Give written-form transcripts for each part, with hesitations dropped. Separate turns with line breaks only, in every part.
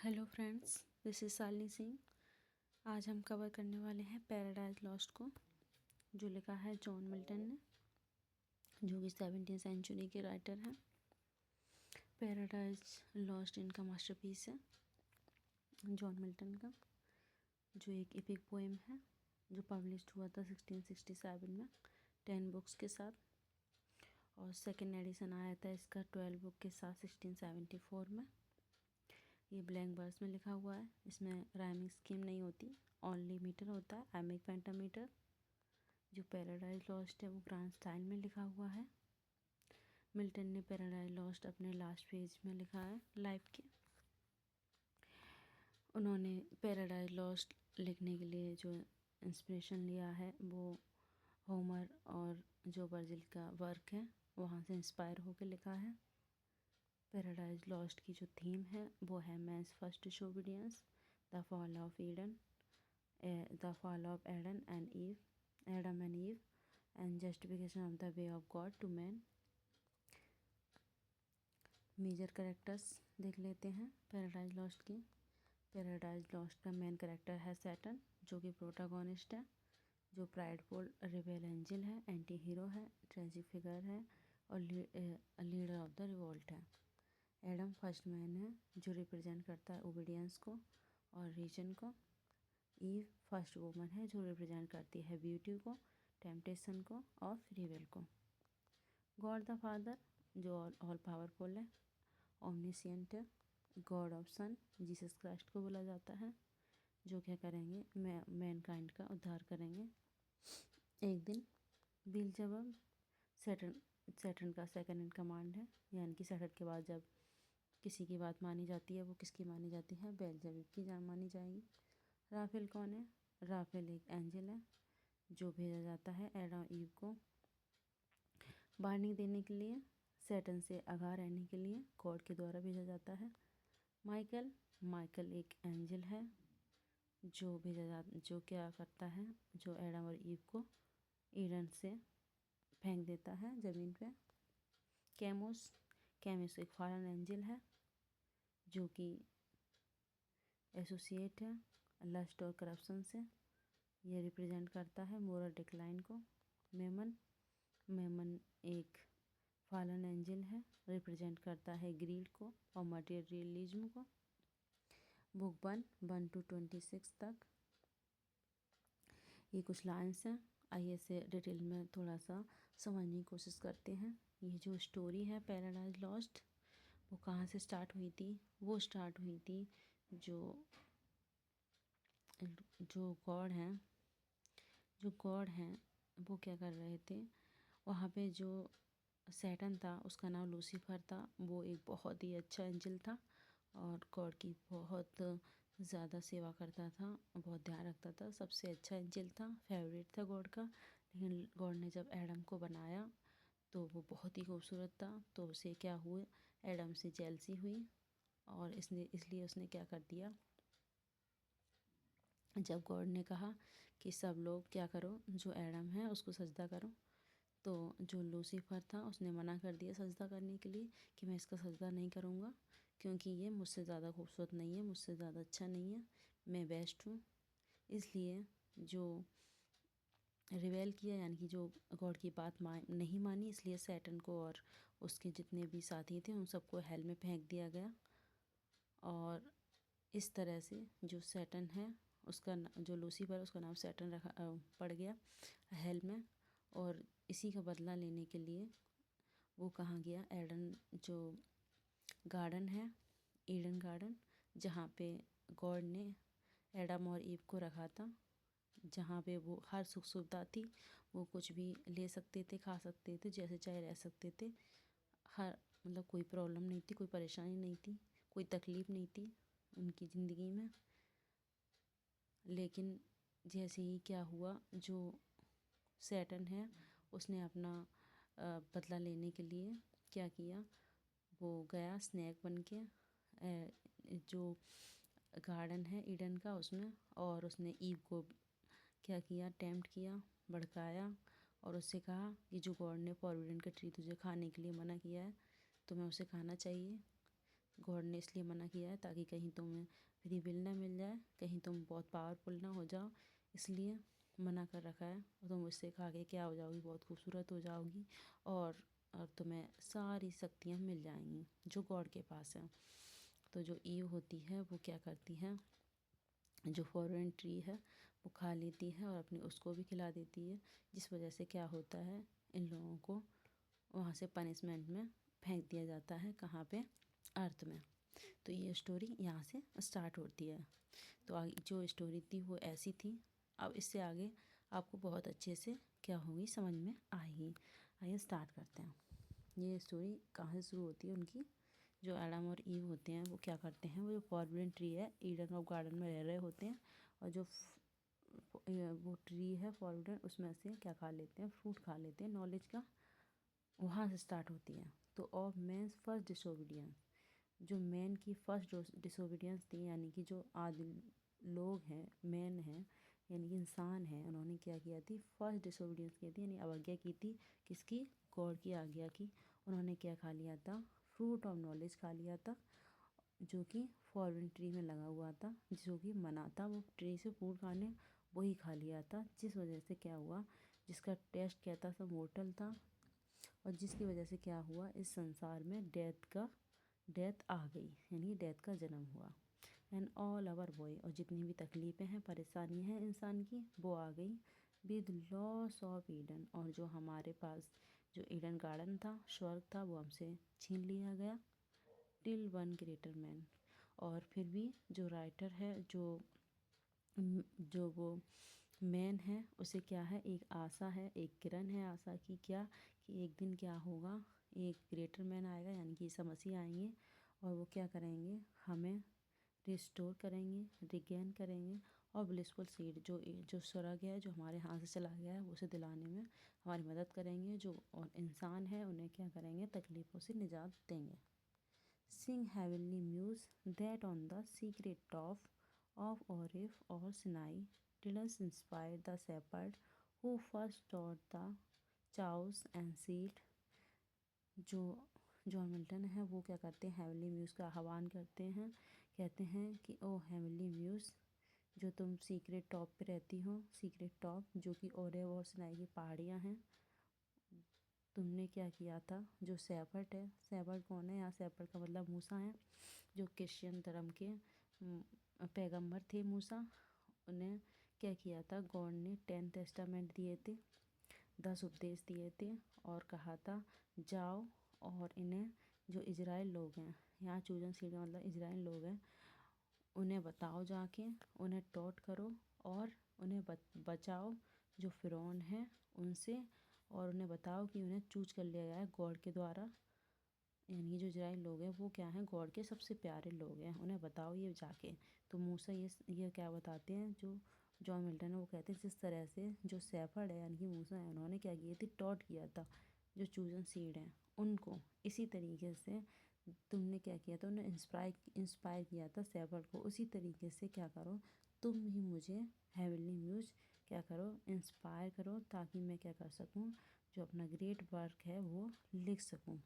Hello friends, this is Shalini Singh. आज हम cover करने वाले हैं पैराडाइज लॉस्ट को, जो लिखा है जॉन मिल्टन ने, जो कि 17वीं सेंचुरी के राइटर हैं। पैराडाइज लॉस्ट इनका मास्टरपीस है जॉन मिल्टन का, जो एक एपिक पोएम है जो पब्लिश्ड हुआ था 1667 में 10 बुक्स के साथ, और सेकेंड एडिशन आया था इसका 12 बुक के साथ 1674 में। ये ब्लैंक वर्स में लिखा हुआ है। इसमें राइमिंग स्कीम नहीं होती, ओनली मीटर होता है, एमिक पेंटामीटर। जो पैराडाइज लॉस्ट है वो ग्रांड स्टाइल में लिखा हुआ है। मिल्टन ने पैराडाइज लॉस्ट अपने लास्ट पेज में लिखा है लाइफ के। उन्होंने पैराडाइज लॉस्ट लिखने के लिए जो इंस्पिरेशन लिया है वो होमर और जो वर्जिल का वर्क है वहाँ से इंस्पायर होकर लिखा है। पैराडाइज लॉस्ट की जो थीम है वो है man's first disobedience, the fall of Eden, the fall of Adam and Eve and justification of the way of God to man. Major characters देख लेते हैं पैराडाइज लॉस्ट की। पैराडाइज लॉस्ट का मेन कैरेक्टर है Satan, जो कि protagonist है, जो प्राइडफुल रिबेल एंजल है, एंटी हीरो है, ट्रेजिक फिगर है और लीडर ऑफ द रिवोल्ट है। एडम फर्स्ट मैन है जो रिप्रेजेंट करता है ओबीडियंस को और रीजन को। ईव फर्स्ट वुमन है जो रिप्रेजेंट करती है ब्यूटी को, टेम्पटेशन को और फ्री विल को। गॉड द फादर जो ऑल पावरफुल है, ओमनिशिएंट है, God of son Jesus Christ को बोला जाता है, जो क्या करेंगे मैनकाइंड का उद्धार करेंगे। एक दिन बिलजबब सैटर्न का सेकंड इन कमांड है, यानी कि सैटर्न के बाद जब किसी की बात मानी जाती है वो किसकी मानी जाती है, बेल्जेबब की जान मानी जाएगी। राफेल कौन है? राफेल एक एंजल है जो भेजा जाता है एडम ईव को वार्निंग देने के लिए, सैटर्न से आगाह रहने के लिए गॉड के द्वारा भेजा जाता है। माइकल एक एंजल है जो क्या करता है, जो एडम और ईव को ईडन से फेंक देता है ज़मीन पे। कैमोस एक फॉलन एंजल है जो कि एसोसिएट है लस्ट और करप्शन से। यह रिप्रेजेंट करता है मोरल डिक्लाइन को। मेमन एक फॉलन एंजल है, रिप्रेजेंट करता है ग्रीड को और मटेरियलिज्म को। बुक 1 to 26 तक ये कुछ लाइन्स हैं। आइए इसे डिटेल में थोड़ा सा समझने की कोशिश करते हैं। ये जो स्टोरी है पैराडाइज लॉस्ट वो कहाँ से स्टार्ट हुई थी? वो स्टार्ट हुई थी जो गॉड हैं वो क्या कर रहे थे, वहाँ पे जो सैटर्न था उसका नाम लूसीफर था। वो एक बहुत ही अच्छा एंजल था और गॉड की बहुत ज़्यादा सेवा करता था, बहुत ध्यान रखता था, सबसे अच्छा एंजल था, फेवरेट था गॉड का। लेकिन गॉड ने जब एडम को बनाया तो वो बहुत ही खूबसूरत था, तो उसे क्या हुआ, एडम से जेलसी हुई और इसलिए उसने क्या कर दिया, जब गॉड ने कहा कि सब लोग क्या करो, जो एडम है उसको सजदा करो, तो जो लूसीफर था उसने मना कर दिया सजदा करने के लिए कि मैं इसका सजदा नहीं करूँगा क्योंकि ये मुझसे ज़्यादा खूबसूरत नहीं है, मुझसे ज़्यादा अच्छा नहीं है, मैं बेस्ट हूँ। इसलिए जो रिबेल किया, यानी कि जो गॉड की बात नहीं मानी, इसलिए सैटर्न को और उसके जितने भी साथी थे उन सबको हेल में फेंक दिया गया। और इस तरह से जो सैटर्न है उसका जो लूसीफर उसका नाम सैटर्न पड़ गया हेल में। और इसी का बदला लेने के लिए वो कहाँ गया, एडन जो गार्डन है, ईडन गार्डन, जहाँ पे गॉड ने एडम और ईव को रखा था, जहाँ पे वो हर सुख सुविधा थी, वो कुछ भी ले सकते थे, खा सकते थे, जैसे चाहे रह सकते थे। हर मतलब कोई प्रॉब्लम नहीं थी, कोई परेशानी नहीं थी, कोई तकलीफ़ नहीं थी उनकी ज़िंदगी में। लेकिन जैसे ही क्या हुआ, जो सैटर्न है उसने अपना बदला लेने के लिए क्या किया, वो गया स्नैक बन के जो गार्डन है ईडन का उसमें, और उसने ईव को क्या किया, टेम्प्ट किया, भड़काया और उससे कहा कि जो गॉड ने फॉरबिडन का ट्री तुझे खाने के लिए मना किया है तुम्हें उसे खाना चाहिए। गॉड ने इसलिए मना किया है ताकि कहीं तुम्हें फ्री विल ना मिल जाए, कहीं तुम बहुत पावरफुल ना हो जाओ, इसलिए मना कर रखा है। और तुम उससे आगे क्या हो जाओगी, बहुत खूबसूरत हो जाओगी और तुम्हें सारी शक्तियाँ मिल जाएंगी जो गॉड के पास है। तो जो ईव होती है वो क्या करती है, जो फॉरेन ट्री है वो खा लेती है और अपने उसको भी खिला देती है, जिस वजह से क्या होता है, इन लोगों को वहाँ से पनिशमेंट में फेंक दिया जाता है। कहाँ पे, अर्थ में। तो ये स्टोरी यहाँ से स्टार्ट होती है। तो आगे जो स्टोरी थी वो ऐसी थी। अब इससे आगे आपको बहुत अच्छे से क्या होगी समझ में आएगी। आइए स्टार्ट करते हैं। ये स्टोरी कहाँ से शुरू होती है उनकी। जो एडम और ईव होते हैं वो क्या करते हैं, वो जो फॉरबिडन ट्री है ईडन ऑफ गार्डन में रह रहे होते हैं, और जो वो ट्री है फॉरबिडन उसमें से क्या खा लेते हैं, फ्रूट खा लेते हैं नॉलेज का। वहाँ से स्टार्ट होती है। तो ऑफ मैंस फर्स्ट डिसोबीडियंस, जो मैन की फर्स्ट डिसोबीडियंस थी, यानी कि जो आदि लोग हैं, मैन हैं यानी कि इंसान हैं, उन्होंने क्या किया थी, फर्स्ट डिसोबीडियंस की थी, यानी अवज्ञा की थी। किसकी, गॉड की आज्ञा की। उन्होंने क्या खा लिया था, फ्रूट ऑफ नॉलेज खा लिया था, जो कि फॉरबिडन ट्री में लगा हुआ था, जो कि मना था वो ट्री से फ्रूट खाने, वही खा लिया था। जिस वजह से क्या हुआ, जिसका टेस्ट क्या था, सब मोर्टल था, और जिसकी वजह से क्या हुआ, इस संसार में डेथ आ गई, यानी डेथ का जन्म हुआ। एंड ऑल आवर बॉय, और जितनी भी तकलीफ़ें हैं, परेशानी हैं इंसान की, वो आ गई विद लॉस ऑफ ईडन, और जो हमारे पास जो ईडन गार्डन था, स्वर्ग था, वो हमसे छीन लिया गया। टिल वन ग्रेटर मैन, और फिर भी जो राइटर है, जो वो मैन है, उसे क्या है, एक आशा है, एक किरण है आशा की, क्या कि एक दिन क्या होगा, एक ग्रेटर मैन आएगा, यानी कि ईसा मसीह आएंगे, और वो क्या करेंगे, हमें रिस्टोर करेंगे, रिगेन करेंगे, और ब्लिसफुल सीड, जो स्वर्ग है, जो हमारे हाथ से चला गया है, उसे दिलाने में हमारी मदद करेंगे। जो और इंसान है उन्हें क्या करेंगे, तकलीफ़ों से निजात देंगे। Sing heavenly muse that on the secret top of Orif or Sinai didn't inspire the shepherd who first taught the chows and sealed। जो जॉन मिल्टन है वो क्या करते हैं, हेवनली म्यूज़ का आह्वान करते हैं, कहते हैं कि ओ हेवनली म्यूज़, जो तुम सीक्रेट टॉप पे रहती हो, सीक्रेट टॉप जो कि ओरेव और सिनाई की पहाड़ियाँ हैं, तुमने क्या किया था। जो शेफर्ड है, शेफर्ड कौन है, यहाँ शेफर्ड का मतलब मूसा है, जो क्रिश्चियन धर्म के पैगंबर थे मूसा। उन्हें क्या किया था, गॉड ने 10 टेस्टामेंट दिए थे, 10 उपदेश दिए थे, और कहा था जाओ और इन्हें, जो इजराइल लोग हैं, यहाँ चूजन सीड का मतलब इजराइल लोग हैं, उन्हें बताओ जाके, उन्हें टॉट करो और उन्हें बचाओ जो फ़िरौन है उनसे, और उन्हें बताओ कि उन्हें चूज कर लिया गया है गॉड के द्वारा, यानी जो इजराइल लोग हैं वो क्या हैं, गॉड के सबसे प्यारे लोग हैं, उन्हें बताओ ये जाके। तो मूसा ये क्या बताते हैं, जो जॉन मिल्टन है वो कहते हैं जिस तरह से जो शेफर्ड है यानी कि मूसा है, उन्होंने क्या किया थी, टॉट किया था जो चूजन सीड हैं उनको, इसी तरीके से तुमने क्या किया था, उन्हें इंस्पायर किया था शेफर्ड को, उसी तरीके से क्या करो, तुम भी मुझे हेवनली म्यूज क्या करो, इंस्पायर करो, ताकि मैं क्या कर सकूं, जो अपना ग्रेट वर्क है वो लिख सकूं।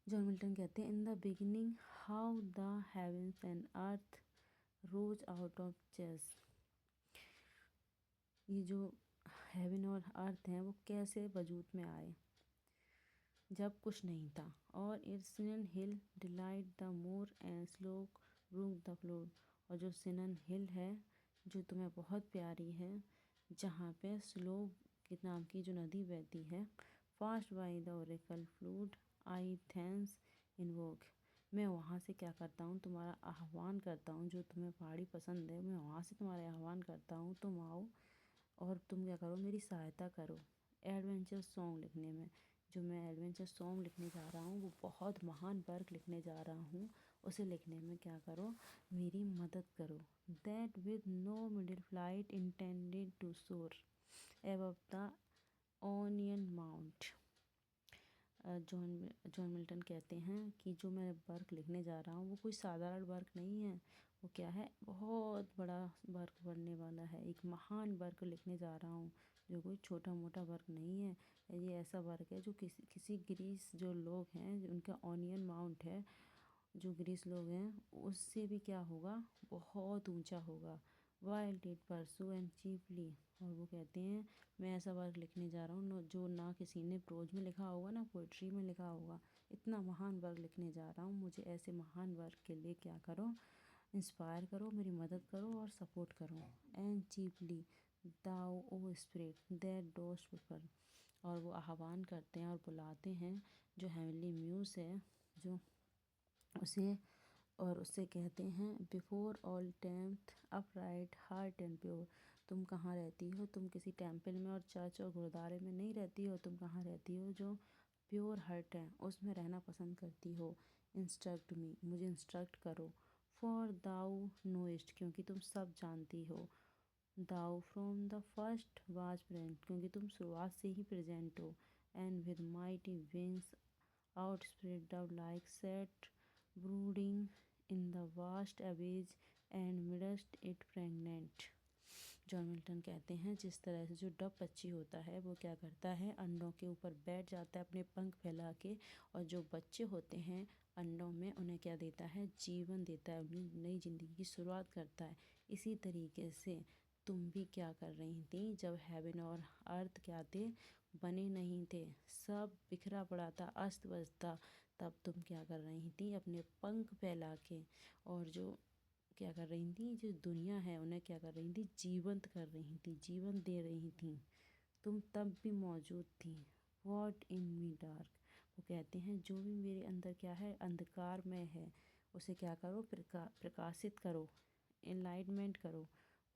जॉन मिल्टन कहते हैं in the beginning how the heavens and earth rose out of chaos. ये जो हेवन और अर्थ हैं वो कैसे वजूद में आए, जब कुछ नहीं था। और it's Sion hill delight the more and Siloa's brook the floor, और जो सिनन हिल है जो तुम्हें बहुत प्यारी है, जहाँ पे स्लो के नाम की जो नदी बहती है, fast by the Oracle fluid I thanks invoke, मैं वहाँ से क्या करता हूँ, तुम्हारा आह्वान करता हूँ, जो तुम्हें पहाड़ी पसंद है, मैं वहाँ से तुम्हारा आह्वान करता हूँ, तुम आओ और तुम क्या करो, मेरी सहायता करो एडवेंचर सॉन्ग लिखने में। जो मैं एडवेंचर सॉन्ग लिखने जा रहा हूँ वो बहुत महान वर्क लिखने जा रहा हूँ, उसे लिखने में क्या करो, मेरी मदद करो। That with no middle flight intended to soar above the Aonian mount. John Milton कहते हैं कि जो मैं वर्क लिखने जा रहा हूँ वो कोई साधारण वर्क नहीं है, वो क्या है, बहुत बड़ा वर्क बनने वाला है, एक महान वर्क लिखने जा रहा हूँ, जो कोई छोटा मोटा वर्क नहीं है। ये ऐसा वर्क है जो किसी ग्रीस जो लोग हैं, उनका ओनियन माउंट है, जो ग्रीस लोग हैं उससे भी क्या होगा, बहुत ऊंचा होगा। Wild did pursue and chiefly, और वो कहते हैं मैं ऐसा वर्क लिखने जा रहा हूँ जो ना किसी ने प्रोज में लिखा होगा ना पोइट्री में लिखा होगा। इतना महान वर्क लिखने जा रहा हूँ, मुझे ऐसे महान वर्क के लिए क्या करो, इंस्पायर करो, मेरी मदद करो और सपोर्ट करो। And chiefly thou O spirit that dost prefer, और वो आह्वान करते हैं और बुलाते हैं जो हेवनली म्यूज़ है, जो उसे, और उससे कहते हैं बिफोर ऑल टेम्थ अपराइट हार्ट एंड प्योर, तुम कहाँ रहती हो, तुम किसी टेम्पल में और चर्च और गुरुद्वारे में नहीं रहती हो, तुम कहाँ रहती हो, जो प्योर हार्ट है उसमें रहना पसंद करती हो। इंस्ट्रक्ट मी, मुझे इंस्ट्रक्ट करो। फॉर दाऊ नोइस्ट, क्योंकि तुम सब जानती हो। Thou from the first was present, क्योंकि तुम शुरुआत से ही प्रेजेंट हो। And with mighty wings outspread out like set brooding in the vast abyss and midst it pregnant। John Milton कहते हैं जिस तरह से जो डब पक्षी होता है वो क्या करता है, अंडों के ऊपर बैठ जाता है अपने पंख फैला के, और जो बच्चे होते हैं अंडों में उन्हें क्या देता है, जीवन देता है, उन्हें नई ज़िंदगी की शुरुआत करता है। इसी तरीके से तुम भी क्या कर रही थी जब हेवन और अर्थ क्या थे, बने नहीं थे, सब बिखरा पड़ा था, अस्त व्यस्त था, तब तुम क्या कर रही थी, अपने पंख फैला के, और जो क्या कर रही थी, जो दुनिया है उन्हें क्या कर रही थी, जीवंत कर रही थी, जीवन दे रही थी। तुम तब भी मौजूद थी। वॉट इन मी डार्क, वो कहते हैं जो भी मेरे अंदर क्या है, अंधकार में है, उसे क्या करो, प्रकाशित करो, एनलाइटमेंट करो।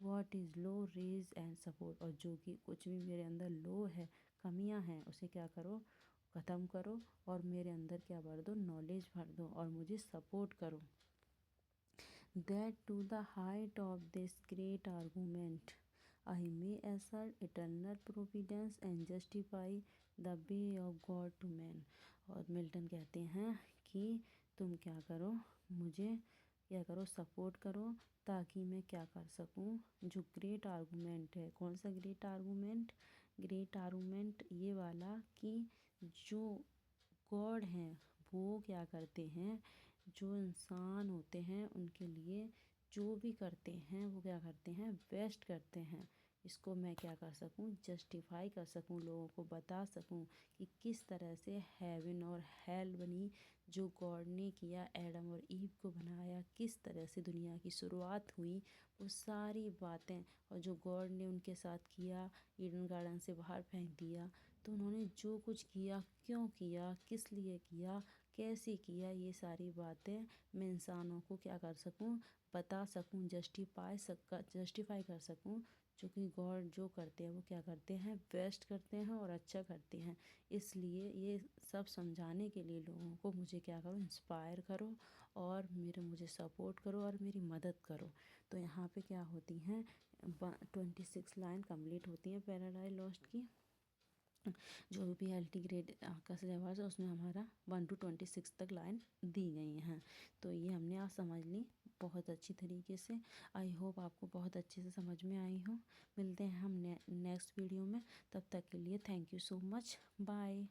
What is low raise and support, और जो कि कुछ भी मेरे अंदर लो है, कमियां हैं, उसे क्या करो, ख़त्म करो, और मेरे अंदर क्या भर दो, नॉलेज भर दो, और मुझे सपोर्ट करो। That to the height of this great argument I may assert eternal providence and justify the way of God to man। और मिल्टन कहते हैं कि तुम क्या करो, मुझे क्या करो, सपोर्ट करो, ताकि मैं क्या कर सकूं, जो ग्रेट आर्गूमेंट है। कौन सा ग्रेट आर्गूमेंट, ग्रेट आर्गूमेंट ये वाला कि जो गॉड हैं वो क्या करते हैं, जो इंसान होते हैं उनके लिए जो भी करते हैं वो क्या करते हैं, बेस्ट करते हैं। इसको मैं क्या कर सकूं, जस्टिफाई कर सकूं, लोगों को बता सकूं कि किस तरह से हेवन और हेल बनी, जो गॉड ने किया, एडम और ईव को बनाया, किस तरह से दुनिया की शुरुआत हुई, वो सारी बातें, और जो गॉड ने उनके साथ किया, ईडन गार्डन से बाहर फेंक दिया, तो उन्होंने जो कुछ किया, क्यों किया, किस लिए किया, कैसे किया, ये सारी बातें मैं इंसानों को क्या कर सकूं, बता सकूं, जस्टिफाई कर सकूं, जो कि गॉड जो करते हैं वो क्या करते हैं, बेस्ट करते हैं और अच्छा करते हैं। इसलिए ये सब समझाने के लिए लोगों को मुझे क्या करो, इंस्पायर करो, और मुझे सपोर्ट करो और मेरी मदद करो। तो यहाँ पे क्या होती हैं, 26 लाइन कंप्लीट होती हैं पैराडाइज लॉस्ट की। जो भी एल्टी ग्रेड का सिलेबस है उसमें हमारा 1 to 26 तक लाइन दी गई हैं। तो ये हमने आज समझ ली बहुत अच्छी तरीके से। आई होप आपको बहुत अच्छे से समझ में आई हो। मिलते हैं हम नेक्स्ट वीडियो में, तब तक के लिए thank you so much, bye.